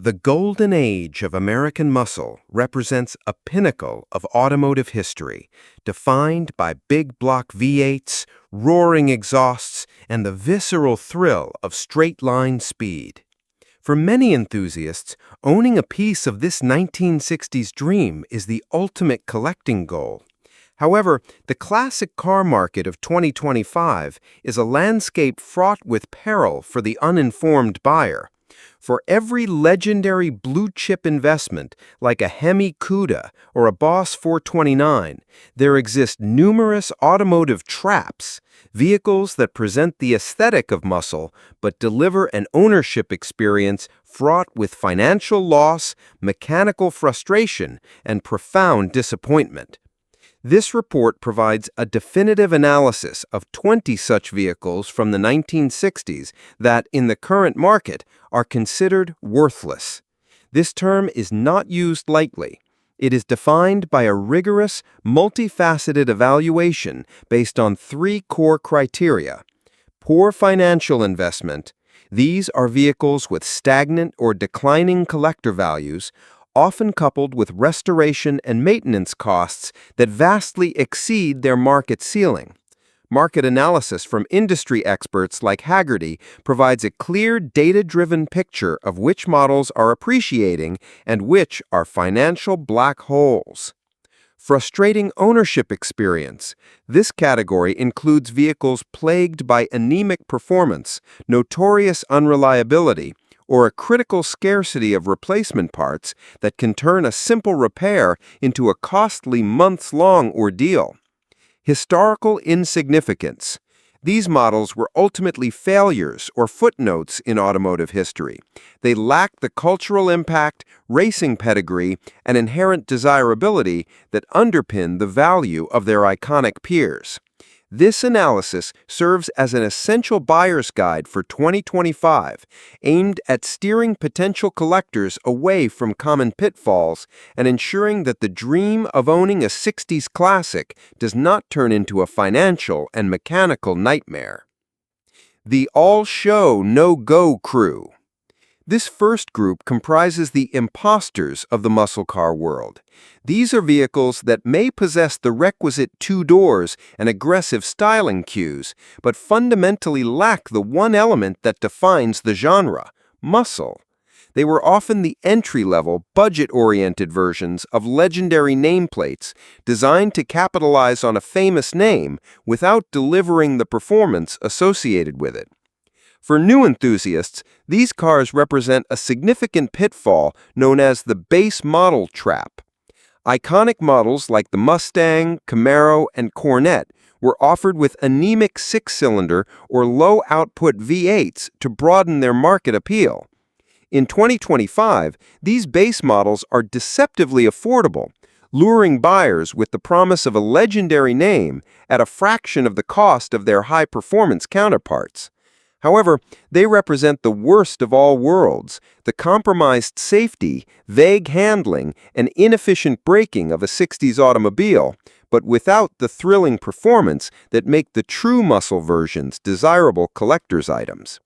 The golden age of American muscle represents a pinnacle of automotive history, defined by big block V8s, roaring exhausts, and the visceral thrill of straight-line speed. For many enthusiasts, owning a piece of this 1960s dream is the ultimate collecting goal. However, the classic car market of 2025 is a landscape fraught with peril for the uninformed buyer. For every legendary blue-chip investment, like a Hemi Cuda or a Boss 429, there exist numerous automotive traps, vehicles that present the aesthetic of muscle but deliver an ownership experience fraught with financial loss, mechanical frustration, and profound disappointment. This report provides a definitive analysis of 20 such vehicles from the 1960s that, in the current market, are considered worthless. This term is not used lightly. It is defined by a rigorous, multifaceted evaluation based on three core criteria. Poor financial investment. These are vehicles with stagnant or declining collector values, often coupled with restoration and maintenance costs that vastly exceed their market ceiling. Market analysis from industry experts like Hagerty provides a clear, data-driven picture of which models are appreciating and which are financial black holes. Frustrating ownership experience. This category includes vehicles plagued by anemic performance, notorious unreliability, or a critical scarcity of replacement parts that can turn a simple repair into a costly months-long ordeal. Historical insignificance. These models were ultimately failures or footnotes in automotive history. They lack the cultural impact, racing pedigree, and inherent desirability that underpin the value of their iconic peers. This analysis serves as an essential buyer's guide for 2025, aimed at steering potential collectors away from common pitfalls and ensuring that the dream of owning a 60s classic does not turn into a financial and mechanical nightmare. The all-show, no-go crew. This first group comprises the imposters of the muscle car world. These are vehicles that may possess the requisite two doors and aggressive styling cues, but fundamentally lack the one element that defines the genre: muscle. They were often the entry-level, budget-oriented versions of legendary nameplates designed to capitalize on a famous name without delivering the performance associated with it. For new enthusiasts, these cars represent a significant pitfall known as the base model trap. Iconic models like the Mustang, Camaro, and Corvette were offered with anemic six-cylinder or low-output V8s to broaden their market appeal. In 2025, these base models are deceptively affordable, luring buyers with the promise of a legendary name at a fraction of the cost of their high-performance counterparts. However, they represent the worst of all worlds: the compromised safety, vague handling, and inefficient braking of a 60s automobile, but without the thrilling performance that make the true muscle versions desirable collector's items.